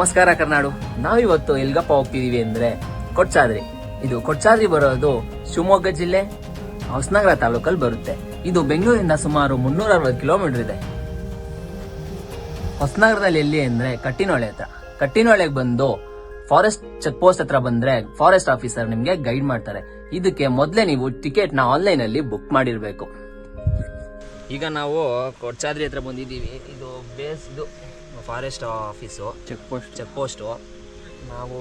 ನಮಸ್ಕಾರ ಕರ್ನಾಡು. ನಾವಿವತ್ತು ಎಲ್ಗಪ್ಪ ಹೋಗ್ತಿದೀವಿ ಅಂದ್ರೆ ಕೊಡ್ಚಾದ್ರಿ. ಇದು ಕೊಡ್ಚಾದ್ರಿ ಬರೋದು ಶಿವಮೊಗ್ಗ ಜಿಲ್ಲೆ ಹೊಸನಗರ ತಾಲೂಕಲ್ಲಿ ಬರುತ್ತೆ. ಇದು ಬೆಂಗಳೂರಿಂದ ಸುಮಾರು 360 ಕಿಲೋಮೀಟರ್ ಇದೆ. ಹೊಸನಗರದಲ್ಲಿ ಎಲ್ಲಿ ಅಂದ್ರೆ ಕಟ್ಟಿನೊಳೆ ಹತ್ರ. ಕಟ್ಟಿನೊಳೆಗೆ ಬಂದು ಫಾರೆಸ್ಟ್ ಚೆಕ್ ಪೋಸ್ಟ್ ಹತ್ರ ಬಂದ್ರೆ ಫಾರೆಸ್ಟ್ ಆಫೀಸರ್ ನಿಮ್ಗೆ ಗೈಡ್ ಮಾಡ್ತಾರೆ. ಇದಕ್ಕೆ ಮೊದಲೇ ನೀವು ಟಿಕೆಟ್ ನ ಆನ್ಲೈನ್ ಅಲ್ಲಿ ಬುಕ್ ಮಾಡಿರ್ಬೇಕು. ಈಗ ನಾವು ಕೊಡ್ಚಾದ್ರಿ ಹತ್ರ ಬಂದಿದ್ದೀವಿ. ಇದು ಬೇಸ್ ಇದು ಫಾರೆಸ್ಟ್ ಆಫೀಸು, ಚೆಕ್ ಪೋಸ್ಟು. ನಾವು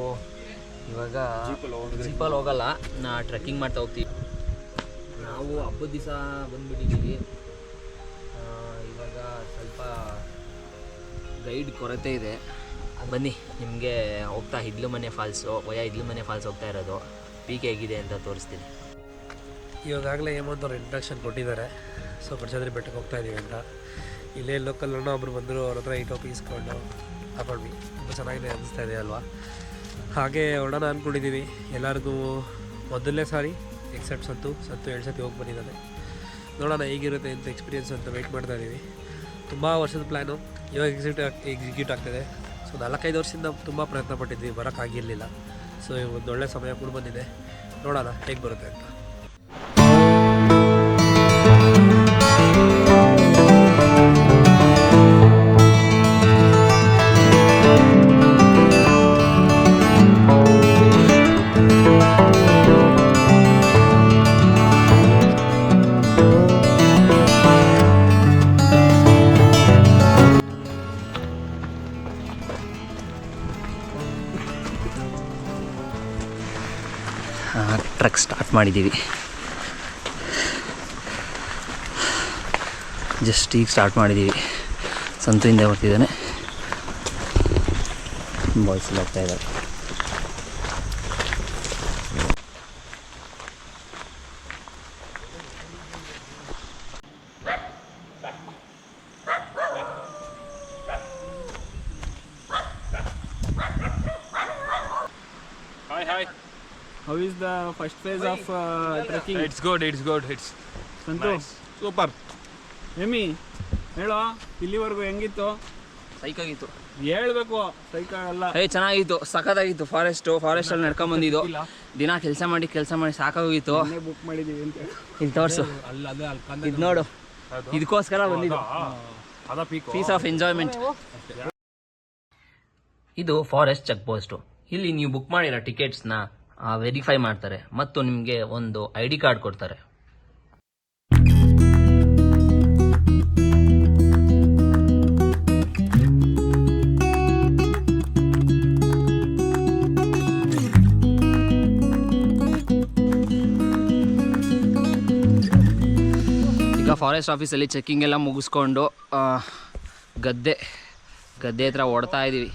ಇವಾಗ ಜೀಪಲ್ಲಿ ಹೋಗಲ್ಲ, ಟ್ರೆಕ್ಕಿಂಗ್ ಮಾಡ್ತಾ ಹೋಗ್ತೀವಿ. ನಾವು ಹಬ್ಬದ ದಿವಸ ಬಂದ್ಬಿಟ್ಟಿದ್ದೀವಿ. ಇವಾಗ ಸ್ವಲ್ಪ ಗೈಡ್ ಕೊರತೆ ಇದೆ. ಬನ್ನಿ, ನಿಮಗೆ ಹೋಗ್ತಾ ಹಿಡ್ಲು ಮನೆ ಫಾಲ್ಸು, ಹಿಡ್ಲು ಮನೆ ಫಾಲ್ಸ್ ಹೋಗ್ತಾ ಇರೋದು. ಪೀಕ್ ಹೇಗಿದೆ ಅಂತ ತೋರಿಸ್ತೀನಿ. ಇವಾಗಲೇ ಹೇಮಂತ್ ಅವ್ರು ಇಂಟ್ರಡಕ್ಷನ್ ಕೊಟ್ಟಿದ್ದಾರೆ. ಸೊ ಕೊಡ್ಚಾದ್ರಿ ಬೆಟ್ಟಕ್ಕೆ ಹೋಗ್ತಾ ಇದ್ದೀವಿ ಅಂತ. ಇಲ್ಲೇ ಲೋಕಲ್ ಒಬ್ಬರು ಬಂದರು, ಅವ್ರ ಹತ್ರ ಈ ಟೋಪಿ ಇಸ್ಕೊಂಡು ಹಾಕೊಂಡ್ವಿ. ತುಂಬ ಚೆನ್ನಾಗಿದೆ ಅನಿಸ್ತಾ ಇದೆ ಅಲ್ವಾ? ಹಾಗೆ ಹೊರಡೋಣ ಅಂದ್ಕೊಂಡಿದ್ದೀವಿ. ಎಲ್ಲರಿಗೂ ಮೊದಲನೇ ಸಾರಿ ಎಕ್ಸೆಪ್ಟ್ ಸಂತು 7 ಸತಿ ಹೋಗಿ ಬಂದಿದ್ದಾನೆ. ನೋಡೋಣ ಹೇಗಿರುತ್ತೆ ಅಂತ ಎಕ್ಸ್ಪೀರಿಯೆನ್ಸ್ ಅಂತ ವೆಯ್ಟ್ ಮಾಡ್ತಾ ಇದ್ದೀವಿ. ತುಂಬ ವರ್ಷದ ಪ್ಲ್ಯಾನು ಇವಾಗ ಎಕ್ಸಿಕ್ಯೂಟ್ ಆಗ್ತಿದೆ. ಸೊ 4-5 ವರ್ಷದಿಂದ ತುಂಬ ಪ್ರಯತ್ನ ಪಟ್ಟಿದ್ವಿ, ಬರೋಕ್ಕಾಗಿರಲಿಲ್ಲ. ಸೊ ಒಂದು ಒಳ್ಳೆ ಸಮಯ ಕೂಡ ಬಂದಿದೆ. ನೋಡೋಣ ಹೇಗೆ ಬರುತ್ತೆ ಅಂತ. ಟ್ರೆಕ್ ಸ್ಟಾರ್ಟ್ ಮಾಡಿದ್ದೀವಿ. ಜಸ್ಟ್ ಈಗ ಸ್ಟಾರ್ಟ್ ಮಾಡಿದ್ದೀವಿ. ಸಂತು ಹಿಂದೆ ಬರ್ತಿದ್ದಾನೆ, ಬಾಯ್ಸ್ ಎಲ್ಲ ಹೋಗ್ತಾ ಇದ್ದಾರೆ. Hi. How is the first phase of trekking? It's good. It's Santu nice. Super. ಎಮ್ಮಿ ಹೇಳೋ, ಇಲ್ಲಿವರೆಗೂ ಹೆಂಗಿತ್ತು? ಸೈಕಾಗಿತ್ತು, ಹೇಳ್ಬೇಕು. ಸೈಕಲ್ ಅಲ್ಲ, ಚೆನ್ನಾಗಿತ್ತು, ಸಖತ್ತಾಗಿತ್ತು. ಫಾರೆಸ್ಟಲ್ಲಿ ನಡ್ಕೊಂಡ್ ಬಂದಿದ್ದು. ದಿನ ಕೆಲಸ ಮಾಡಿ ಸಾಕಾಗೋಗಿತ್ತು. ಬುಕ್ ಮಾಡಿದೀವಿ ಅಂತ ಇಲ್ಲಿ ತೋರಿಸು, ಇದು ನೋಡು, ಇದಕ್ಕೋಸ್ಕರ ಬಂದಿದ್ದು. Piece of enjoyment. ಇದು ಫಾರೆಸ್ಟ್ ಚೆಕ್ ಪೋಸ್ಟು. ಇಲ್ಲಿ ನೀವು ಬುಕ್ ಮಾಡಿರೋ ಟಿಕೆಟ್ಸ್ನ ವೆರಿಫೈ ಮಾಡ್ತಾರೆ ಮತ್ತು ನಿಮಗೆ ಒಂದು ID ಕಾರ್ಡ್ ಕೊಡ್ತಾರೆ. ಈಗ ಫಾರೆಸ್ಟ್ ಆಫೀಸಲ್ಲಿ ಚೆಕ್ಕಿಂಗ್ ಎಲ್ಲ ಮುಗಿಸ್ಕೊಂಡು ಗದ್ದೆ ಹತ್ರ ಓಡ್ತಾ ಇದ್ದೀವಿ.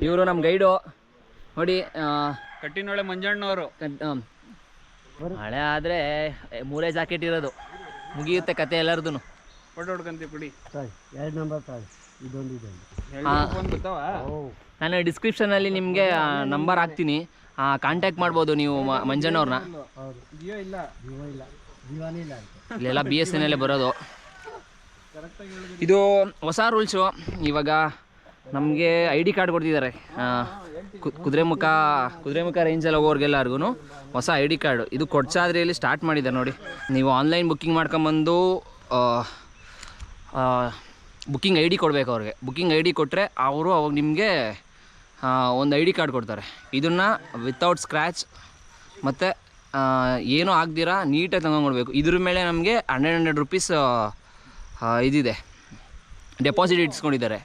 ಇವರು ನಮ್ಮ ಗೈಡು ನೋಡಿ, ಕಟ್ಟಿನೊಳೆ ಮಂಜಣ್ಣವರು. ಮಳೆ ಆದರೆ 3 ಜಾಕೆಟ್ ಇರೋದು, ಮುಗಿಯುತ್ತೆ ಕತೆ ಎಲ್ಲರದು. ಫೋಟೋ ಹೊಡ್ಕಂತೀವಿ ಬಿಡಿ. 2 ನಂಬರ್ ಇದೊಂದು ನಾನು ಡಿಸ್ಕ್ರಿಪ್ಷನಲ್ಲಿ ನಿಮಗೆ ನಂಬರ್ ಹಾಕ್ತೀನಿ, ಕಾಂಟ್ಯಾಕ್ಟ್ ಮಾಡ್ಬೋದು ನೀವು ಮಂಜಣ್ಣವ್ರನ್ನ. ಇಲ್ಲೆಲ್ಲ BSNL ಬರೋದು. ಇದು ಹೊಸ ರೂಲ್ಸು. ಇವಾಗ ನಮಗೆ ID ಕಾರ್ಡ್ ಕೊಡ್ತಿದ್ದಾರೆ. ಕುದುರೆಮುಖ ರೇಂಜಲ್ಲಿ ಹೋಗೋರ್ಗೆಲ್ಲರಿಗೂ ಹೊಸ ID ಕಾರ್ಡು. ಇದು ಕೊಡ್ಚಾದ್ರಿಯಲ್ಲಿ ಸ್ಟಾರ್ಟ್ ಮಾಡಿದ್ದಾರೆ ನೋಡಿ. ನೀವು ಆನ್ಲೈನ್ ಬುಕ್ಕಿಂಗ್ ಮಾಡ್ಕೊಂಬಂದು ಬುಕ್ಕಿಂಗ್ ID ಕೊಡಬೇಕು ಅವ್ರಿಗೆ. ಬುಕ್ಕಿಂಗ್ ID ಕೊಟ್ಟರೆ ಅವರು ಅವಾಗ ನಿಮಗೆ ಒಂದು ID ಕಾರ್ಡ್ ಕೊಡ್ತಾರೆ. ಇದನ್ನು ವಿತೌಟ್ ಸ್ಕ್ರ್ಯಾಚ್ ಮತ್ತು ಏನೂ ಆಗದಿರ ನೀಟಾಗಿ ತಗೊಂಡ್ಕೊಡ್ಬೇಕು. ಇದ್ರ ಮೇಲೆ ನಮಗೆ 100 ರೂಪೀಸ್ ಇದಿದೆ, ಡೆಪಾಸಿಟ್ ಇಟ್ಸ್ಕೊಂಡಿದ್ದಾರೆ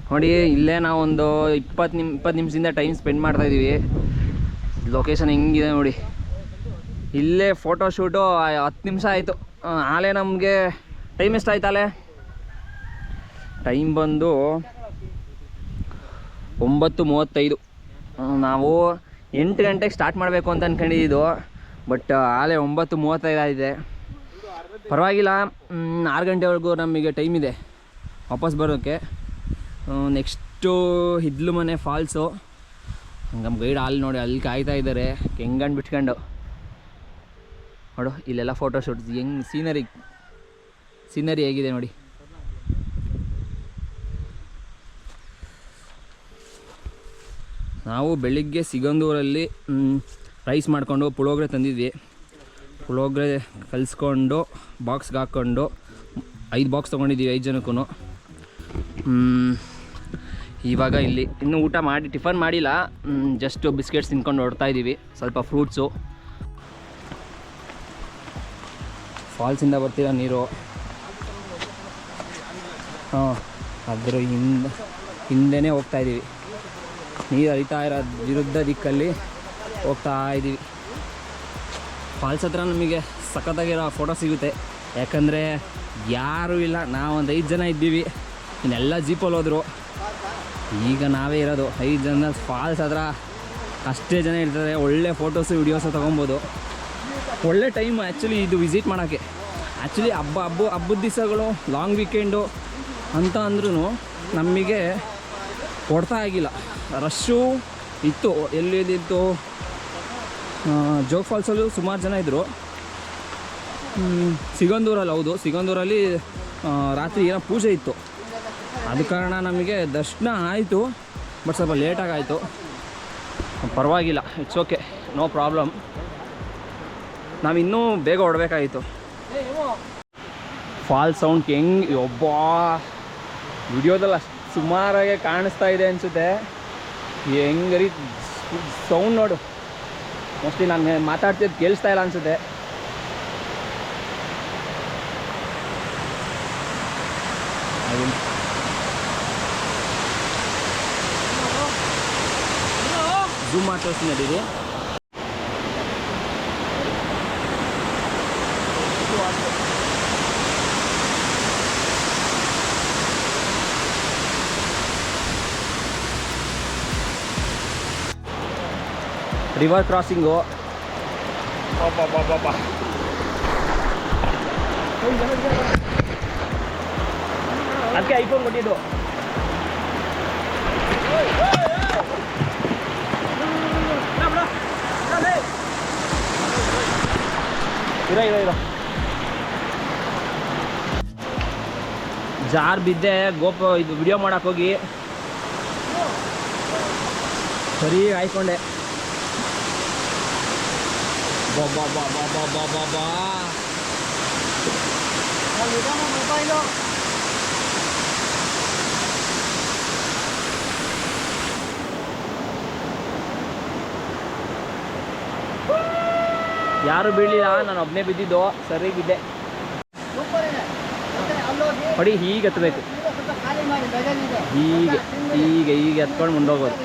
ನೋಡಿ. ಇಲ್ಲೇ ನಾವು ಒಂದು 20 ನಿಮಿಷದಿಂದ ಟೈಮ್ ಸ್ಪೆಂಡ್ ಮಾಡ್ತಾಯಿದ್ದೀವಿ. ಲೊಕೇಶನ್ ಹೆಂಗಿದೆ ನೋಡಿ. ಇಲ್ಲೇ ಫೋಟೋಶೂಟು 10 ನಿಮಿಷ ಆಯಿತು. ಆಲೇ ನಮಗೆ ಟೈಮ್ ಎಷ್ಟಾಯ್ತು? ಆಲೇ ಟೈಮ್ ಬಂದು 9:35. ನಾವು 8 ಗಂಟೆಗೆ ಸ್ಟಾರ್ಟ್ ಮಾಡಬೇಕು ಅಂತ ಅಂದ್ಕೊಂಡಿದ್ದು, ಬಟ್ ಆಲೇ 9:35 ಆಗಿದೆ. ಪರವಾಗಿಲ್ಲ, 6 ಗಂಟೆವರೆಗೂ ನಮಗೆ ಟೈಮ್ ಇದೆ ವಾಪಸ್ ಬರೋಕ್ಕೆ. ನೆಕ್ಸ್ಟು ಹಿಡ್ಲು ಮನೆ ಫಾಲ್ಸು. ನಮ್ಮ ಗೈಡ್ ಅಲ್ಲಿ ನೋಡಿ, ಅಲ್ಲಿ ಕಾಯ್ತಾ ಇದ್ದಾರೆ ಹೆಂಗಂಡು ಬಿಟ್ಕೊಂಡು. ನೋಡು ಇಲ್ಲೆಲ್ಲ ಫೋಟೋಶೂಟ್ ಹೆಂಗೆ ಸೀನರಿ ಹೇಗಿದೆ ನೋಡಿ. ನಾವು ಬೆಳಿಗ್ಗೆ ಸಿಗಂದೂರಲ್ಲಿ ರೈಸ್ ಮಾಡಿಕೊಂಡು ಪುಳೋಗ್ರೆ ತಂದಿದ್ವಿ. ಪುಳೋಗ್ರೆ ಕಲಿಸ್ಕೊಂಡು ಬಾಕ್ಸ್ಗೆ ಹಾಕ್ಕೊಂಡು 5 ಬಾಕ್ಸ್ ತೊಗೊಂಡಿದ್ದೀವಿ 5 ಜನಕ್ಕೂ. ಇವಾಗ ಇಲ್ಲಿ ಇನ್ನೂ ಊಟ ಮಾಡಿ ಟಿಫನ್ ಮಾಡಿಲ್ಲ, ಜಸ್ಟ್ ಬಿಸ್ಕೆಟ್ಸ್ ತಿನ್ಕೊಂಡು ಹೊಡ್ತಾ ಇದ್ದೀವಿ, ಸ್ವಲ್ಪ ಫ್ರೂಟ್ಸು. ಫಾಲ್ಸಿಂದ ಬರ್ತಿರೋ ನೀರು, ಅದ್ರ ಹಿಂದೆನೇ ಹೋಗ್ತಾ ಇದ್ದೀವಿ. ನೀರು ಹರಿತಾ ಇರೋ ವಿರುದ್ಧ ದಿಕ್ಕಲ್ಲಿ ಹೋಗ್ತಾ ಇದ್ದೀವಿ. ಫಾಲ್ಸ್ ಹತ್ರ ನಮಗೆ ಸಖತ್ತಾಗಿರೋ ಫೋಟೋ ಸಿಗುತ್ತೆ, ಯಾಕಂದರೆ ಯಾರೂ ಇಲ್ಲ, ನಾವೊಂದು 5 ಜನ ಇದ್ದೀವಿ, ಇನ್ನೆಲ್ಲ ಜೀಪಲ್ಲಿ ಹೋದರು. ಈಗ ನಾವೇ ಇರೋದು 5 ಜನ. ಫಾಲ್ಸ್ ಹತ್ರ ಅಷ್ಟೇ ಜನ ಇರ್ತಾರೆ, ಒಳ್ಳೆ ಫೋಟೋಸು ವಿಡಿಯೋಸು ತೊಗೊಬೋದು. ಒಳ್ಳೆ ಟೈಮ್ ಆ್ಯಕ್ಚುಲಿ ಇದು ವಿಸಿಟ್ ಮಾಡೋಕ್ಕೆ. ಆ್ಯಕ್ಚುಲಿ ಹಬ್ಬದ ದಿವಸಗಳು ಲಾಂಗ್ ವೀಕೆಂಡು ಅಂತ ಅಂದ್ರೂ ನಮಗೆ ಕೊಡ್ತಾ ಆಗಿಲ್ಲ, ರಶ್ಶು ಇತ್ತು. ಎಲ್ಲಿತ್ತು, ಜೋಗ್ ಫಾಲ್ಸಲ್ಲೂ ಸುಮಾರು ಜನ ಇದ್ದರು. ಸಿಗಂದೂರಲ್ಲಿ, ಹೌದು ಸಿಗಂದೂರಲ್ಲಿ ರಾತ್ರಿ ಏನೋ ಪೂಜೆ ಇತ್ತು, ಆದ ಕಾರಣ ನಮಗೆ ದರ್ಶನ ಆಯಿತು, ಬಟ್ ಸ್ವಲ್ಪ ಲೇಟಾಗಾಯಿತು. ಪರವಾಗಿಲ್ಲ, ಇಟ್ಸ್ ಓಕೆ, ನೋ ಪ್ರಾಬ್ಲಮ್. ನಾವು ಇನ್ನೂ ಬೇಗ ಹೊರಡಬೇಕಾಗಿತ್ತು. ಫಾಲ್ಸ್ ಸೌಂಡ್ ಹೆಂಗೆ ಒಬ್ಬ ವಿಡಿಯೋದಲ್ಲಿ ಅಷ್ಟು ಸುಮಾರಾಗೆ ಕಾಣಿಸ್ತಾ ಇದೆ ಅನಿಸುತ್ತೆ. ಹೆಂಗರಿ ಸೌಂಡ್ ನೋಡು, ಮೋಸ್ಟ್ಲಿ ನಾನು ಮಾತಾಡ್ತಿದ್ದು ಕೇಳಿಸ್ತಾ ಇಲ್ಲ ಅನಿಸುತ್ತೆ. ಝೂಮ್ ಮಾಡಿ ತೋರಿಸ್ತೀನಿ ನಡೀರಿ. ರಿವರ್ ಕ್ರಾಸಿಂಗು, ಅದಕ್ಕೆ ಐಫೋನ್ ಕೊಟ್ಟಿದ್ದು. ಇರೋ ಜಾರ್ ಬಿದ್ದೆ, ಇದು ವಿಡಿಯೋ ಮಾಡಕ್ಕೆ ಹೋಗಿ ಸರಿ ಆಯ್ಕೊಂಡೆ. ಯಾರು ಬೀಳಲಿಲ್ಲ, ನಾನು ಒಬ್ಬನೇ ಬಿದ್ದಿದ್ದು, ಸರಿ ಬಿದ್ದೆ. ಹೊಡಿ, ಹೀಗೆ ಹತ್ತಬೇಕು, ಹೀಗೆ ಹತ್ಕೊಂಡು ಮುಂದೋಗೋದು.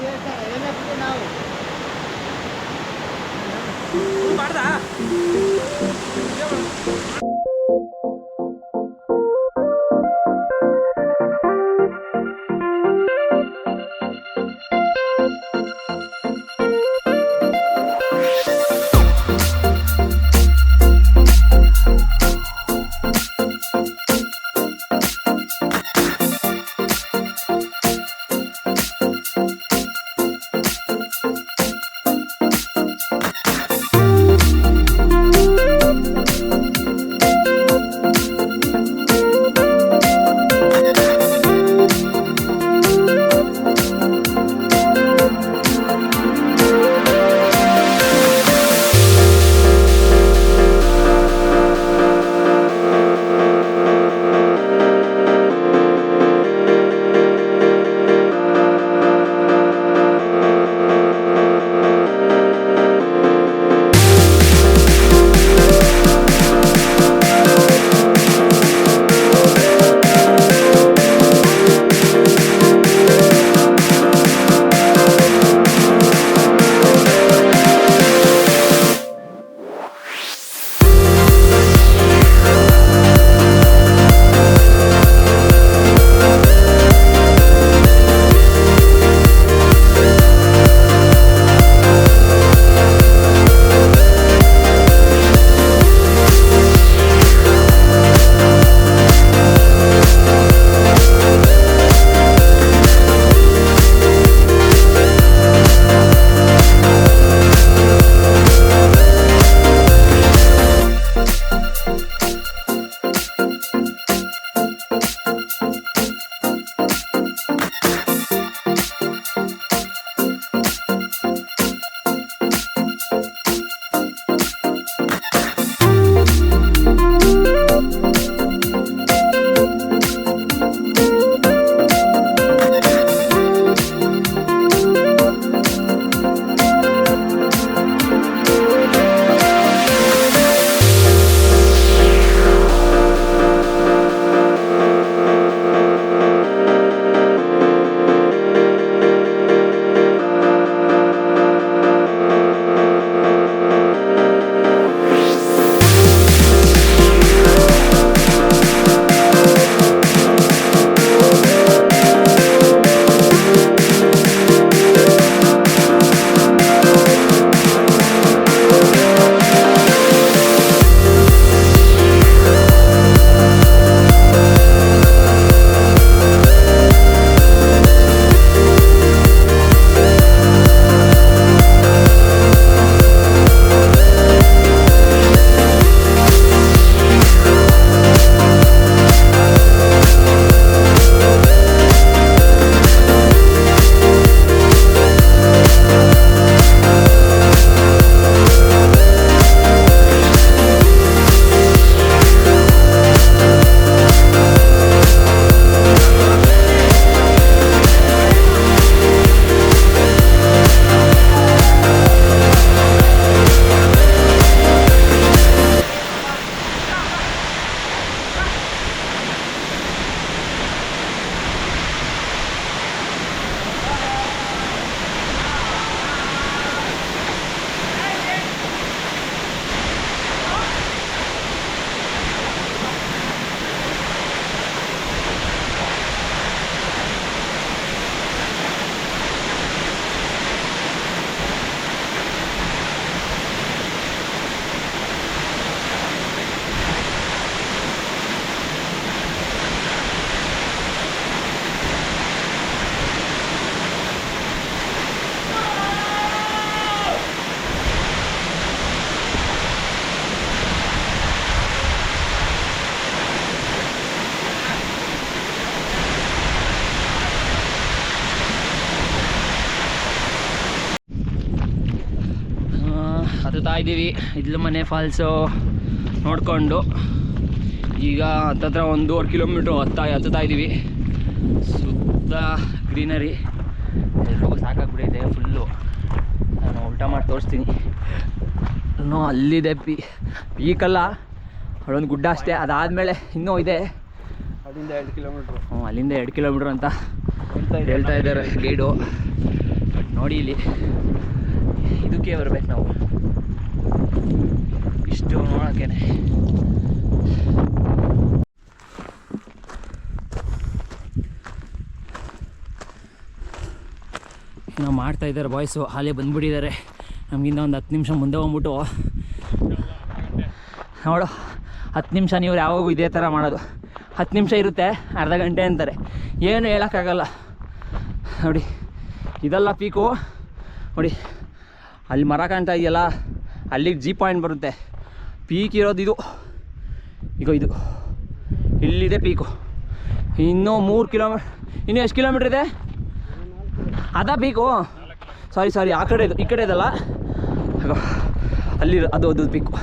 ಹತ್ತಾ ಇದ್ದೀವಿ ಇದ್ಲು ಮನೆ ಫಾಲ್ಸು ನೋಡಿಕೊಂಡು. ಈಗ ಹತ್ತತ್ರ 1.5 ಕಿಲೋಮೀಟ್ರ್ ಹತ್ತುತ್ತಾ ಇದ್ದೀವಿ. ಸುತ್ತ ಗ್ರೀನರಿ, ಎಲ್ರಿಗೂ ಸಾಕಾಗ್ಬಿಟ್ಟಿದೆ ಫುಲ್ಲು. ನಾನು ಊಟ ಮಾಡಿ ತೋರಿಸ್ತೀನಿ. ಇನ್ನೂ ಅಲ್ಲಿದೆ ಪೀಕಲ್ಲ, ಅಲ್ಲೊಂದು ಗುಡ್ಡ ಅಷ್ಟೇ. ಅದಾದಮೇಲೆ ಇನ್ನೂ ಇದೆ, ಅಲ್ಲಿಂದ 2 ಕಿಲೋಮೀಟ್ರು. ಅಲ್ಲಿಂದ 2 ಕಿಲೋಮೀಟ್ರ್ ಅಂತ ಹೇಳ್ತಾ ಇದ್ದಾರೆ ಗೈಡು. ಬಟ್ ನೋಡಿ ಇಲ್ಲಿ ಇದಕ್ಕೆ ಬರ್ಬೇಕು ನಾವು, ಇಷ್ಟು ನೋಡೋಕ್ಕೇನೆ. ನಾವು ಮಾಡ್ತಾ ಇದ್ದಾರೆ ಬಾಯ್ಸು, ಹಾಲೇ ಬಂದ್ಬಿಟ್ಟಿದ್ದಾರೆ. ನಮಗಿಂದ ಒಂದು 10 ನಿಮಿಷ ಮುಂದೆ ಹೋಗ್ಬಿಟ್ಟು ನೋಡು. 10 ನಿಮಿಷ ನೀವು ಯಾವಾಗೂ ಇದೇ ಥರ ಮಾಡೋದು. 10 ನಿಮಿಷ ಇರುತ್ತೆ, ಅರ್ಧ ಗಂಟೆ ಅಂತಾರೆ. ಏನು ಹೇಳೋಕ್ಕಾಗಲ್ಲ. ನೋಡಿ ಇದೆಲ್ಲ ಪೀಕು. ನೋಡಿ ಅಲ್ಲಿ ಮರ ಕಾಣ್ತಾ ಇದೆಯಲ್ಲ, ಅಲ್ಲಿಗೆ ಜಿ ಪಾಯಿಂಟ್ ಬರುತ್ತೆ. ಪೀಕ್ ಇರೋದು ಇದು. ಈಗ ಇದು ಇಲ್ಲಿದೆ ಪೀಕು. ಇನ್ನೂ 3 ಕಿಲೋಮೀಟ್ರ್, ಇನ್ನೂ ಎಷ್ಟು ಕಿಲೋಮೀಟ್ರ್ ಇದೆ? ಅದಾ ಪೀಕು? ಸಾರಿ ಆ ಕಡೆ, ಈ ಕಡೆ ಇದಲ್ಲ, ಅಲ್ಲಿ ಅದು ಪೀಕು.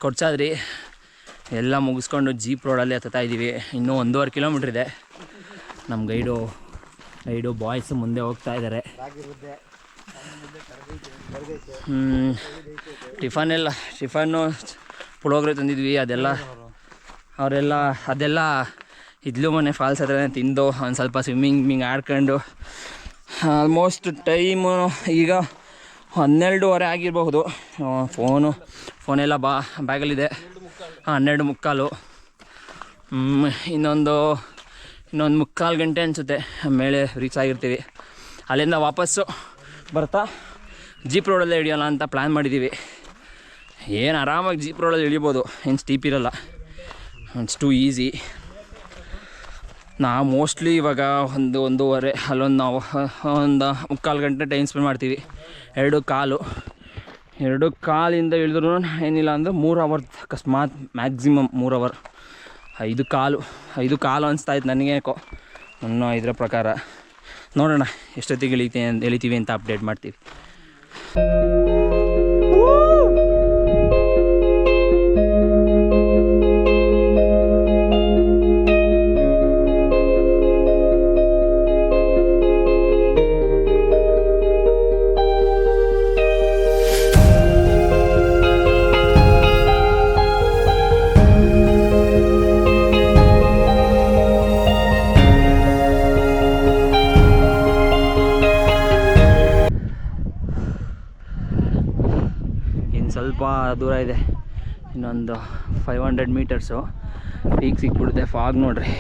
ಕೊಡ್ಚಾದ್ರಿ ಎಲ್ಲ ಮುಗಿಸ್ಕೊಂಡು ಜೀಪ್ ರೋಡಲ್ಲಿ ಹತ್ತಾ ಇದ್ದೀವಿ. ಇನ್ನೂ 1.5 ಕಿಲೋಮೀಟ್ರ್ ಇದೆ. ನಮ್ಮ ಗೈಡು ಬಾಯ್ಸು ಮುಂದೆ ಹೋಗ್ತಾ ಇದ್ದಾರೆ. ಟಿಫನ್ನು ಪುಳೋಗ್ರೆ ತಂದಿದ್ವಿ. ಅದೆಲ್ಲ ಇದ್ಲು ಮನೆ ಫಾಲ್ಸ್ ಹತ್ರ ತಿಂದು ಒಂದು ಸ್ವಲ್ಪ ಸ್ವಿಮ್ಮಿಂಗ್ ಆಡ್ಕೊಂಡು ಆಲ್ಮೋಸ್ಟ್ ಟೈಮು ಈಗ 12:30 ಆಗಿರಬಹುದು. ಫೋನೆಲ್ಲ ಬ್ಯಾಗಲ್ಲಿದೆ. 12:45. ಇನ್ನೊಂದು 3/4 ಗಂಟೆ ಅನಿಸುತ್ತೆ ಮೇಲೆ ರೀಚ್ ಆಗಿರ್ತೀವಿ. ಅಲ್ಲಿಂದ ವಾಪಸ್ಸು ಬರ್ತಾ ಜೀಪ್ ರೋಡಲ್ಲೇ ಹಿಡಿಯೋಲ್ಲ ಅಂತ ಪ್ಲ್ಯಾನ್ ಮಾಡಿದ್ದೀವಿ. ಏನು ಆರಾಮಾಗಿ ಜೀಪ್ ರೋಡಲ್ಲಿ ಇಳಿಬೋದು, ಏನು ಸ್ಟೀಪ್ ಇರೋಲ್ಲ. It's too easy. ನಾವು ಮೋಸ್ಟ್ಲಿ ಇವಾಗ 1:30 ಅಲ್ಲೊಂದು ನಾವು 1/4 ಗಂಟೆ ಟೈಮ್ ಸ್ಪೆಂಡ್ ಮಾಡ್ತೀವಿ. 2:15 ಇಳಿದ್ರೂ ಏನಿಲ್ಲ ಅಂದರೆ 3 ಅವರ್, ಅಕಸ್ಮಾತ್ ಮ್ಯಾಕ್ಸಿಮಮ್ 3 ಅವರ್. 5:15 ಅನಿಸ್ತಾ ಇತ್ತು ನನಗೆ ಯಾಕೋ. ಇನ್ನೂ ಇದರ ಪ್ರಕಾರ ನೋಡೋಣ ಎಷ್ಟೊತ್ತಿಗೆ ಎಳಿತೀವಿ ಅಂತ ಅಪ್ಡೇಟ್ ಮಾಡ್ತೀವಿ. ಸ್ವಲ್ಪ ದೂರ ಇದೆ, ಇನ್ನೊಂದು 500 ಮೀಟರ್ಸು ಪೀಕ್ ಸಿಕ್ಬಿಡುತ್ತೆ. ಫಾಗ್ ನೋಡ್ರಿ,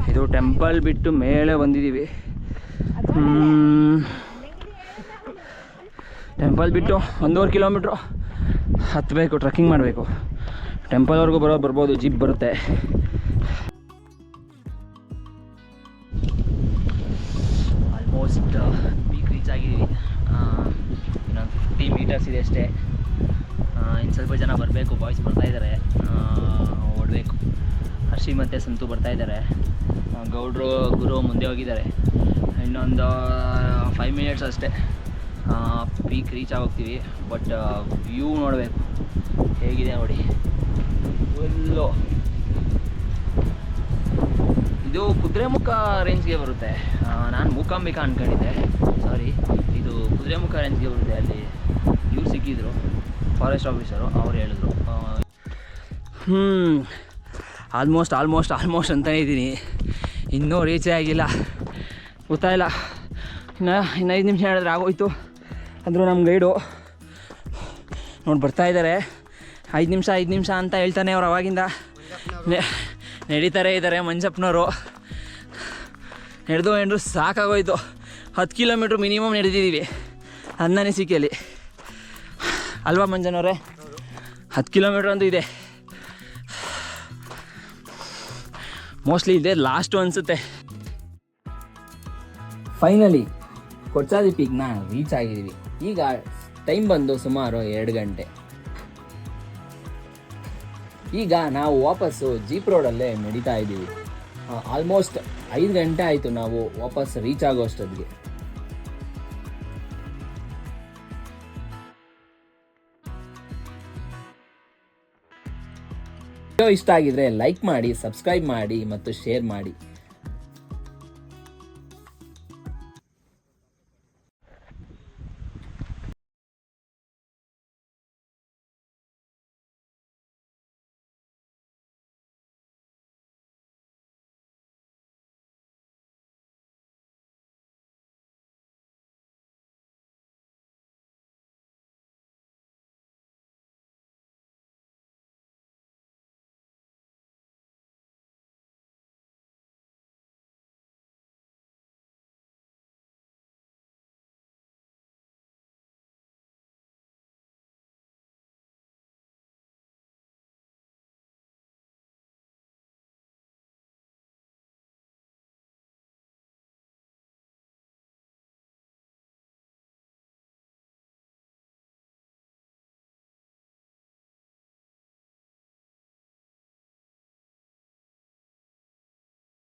ಇದು ಟೆಂಪಲ್ ಬಿಟ್ಟು ಮೇಲೆ ಬಂದಿದ್ದೀವಿ. ಟೆಂಪಲ್ ಬಿಟ್ಟು 1.5 ಕಿಲೋಮೀಟ್ರು ಹತ್ತಬೇಕು, ಟ್ರೆಕ್ಕಿಂಗ್ ಮಾಡಬೇಕು. ಟೆಂಪಲ್ವರೆಗೂ ಬರ್ಬೋದು, ಜೀಪ್ ಬರುತ್ತೆ. ಆಲ್ಮೋಸ್ಟ್ ಪೀಕ್ ರೀಚ್ ಆಗಿದ್ದೀವಿ. ಇನ್ನೊಂದು 50 ಮೀಟರ್ಸ್ ಇದೆ ಅಷ್ಟೇ. ಇನ್ನು ಸ್ವಲ್ಪ ಜನ ಬರಬೇಕು, ಬಾಯ್ಸ್ ಬರ್ತಾಯಿದ್ದಾರೆ, ಓಡಬೇಕು. ಹರ್ಷಿ ಮತ್ತು ಸಂತು ಬರ್ತಾಯಿದ್ದಾರೆ. ಗೌಡ್ರು ಗುರು ಮುಂದೆ ಹೋಗಿದ್ದಾರೆ. ಇನ್ನೊಂದು 5 ಮಿನಿಟ್ಸ್ ಅಷ್ಟೇ ಪೀಕ್ ರೀಚ್ ಆಗೋಗ್ತೀವಿ. ಬಟ್ ವ್ಯೂ ನೋಡಬೇಕು ಹೇಗಿದೆ ನೋಡಿ. ಫುಲ್ಲು ಇದು ಕುದುರೆಮುಖ ರೇಂಜ್ಗೆ ಬರುತ್ತೆ. ನಾನು ಮೂಕಾಂಬಿಕಾ ಅಂದ್ಕೊಂಡಿದ್ದೆ, ಸಾರಿ, ಇದು ಕುದುರೆಮುಖ ರೇಂಜ್ಗೆ ಬರುತ್ತೆ. ಅಲ್ಲಿ ಇವ್ರು ಸಿಕ್ಕಿದ್ರು, ಫಾರೆಸ್ಟ್ ಆಫೀಸರು, ಅವ್ರು ಹೇಳಿದ್ರು. ಆಲ್ಮೋಸ್ಟ್ ಅಂತಲೇ ಇದ್ದೀನಿ, ಇನ್ನೂ ರೀಚೇ ಆಗಿಲ್ಲ, ಗೊತ್ತಾಯಿಲ್ಲ. ಇನ್ನು 5 ನಿಮಿಷ ಹೇಳಿದ್ರೆ ಆಗೋಯ್ತು ಅಂದರು ನಮ್ಮ ಗೈಡು. ನೋಡಿ ಬರ್ತಾಯಿದ್ದಾರೆ, 5 ನಿಮಿಷ ಅಂತ ಹೇಳ್ತಾನೆ ಅವ್ರು. ಅವಾಗಿಂದ ನಡೀತಾರೆ ಇದ್ದಾರೆ ಮಂಜಪ್ಪನವರು. ನಡೆದು ಸಾಕಾಗೋಯ್ತು. 10 ಕಿಲೋಮೀಟ್ರ್ ಮಿನಿಮಮ್ ನಡೆದಿದ್ದೀವಿ ನನ್ನ ಅನಿಸಿಕೆಯಲ್ಲಿ, ಅಲ್ವಾ ಮಂಜನವರೇ? 10 ಕಿಲೋಮೀಟ್ರ್ ಅಂತೂ ಇದೆ, ಮೋಸ್ಟ್ಲಿ ಇದೆ ಲಾಸ್ಟು ಅನಿಸುತ್ತೆ. ಫೈನಲಿ ಕೊಡ್ಚಾದ್ರಿ ಪೀಕ್ನ ರೀಚ್ ಆಗಿದ್ದೀವಿ. ಈಗ ಟೈಮ್ ಬಂದು ಸುಮಾರು 2 ಗಂಟೆ. ಈಗ ನಾವು ವಾಪಸ್ಸು ಜೀಪ್ ರೋಡಲ್ಲೇ ನಡೀತಾ ಇದ್ದೀವಿ. ಆಲ್ಮೋಸ್ಟ್ 5 ಗಂಟೆ ಆಯಿತು ನಾವು ವಾಪಸ್ ರೀಚ್ ಆಗೋ ಅಷ್ಟೊತ್ತಿಗೆ. ವಿಡಿಯೋ ಇಷ್ಟ ಆಗಿದ್ರೆ ಲೈಕ್ ಮಾಡಿ, ಸಬ್ಸ್ಕ್ರೈಬ್ ಮಾಡಿ ಮತ್ತು ಶೇರ್ ಮಾಡಿ.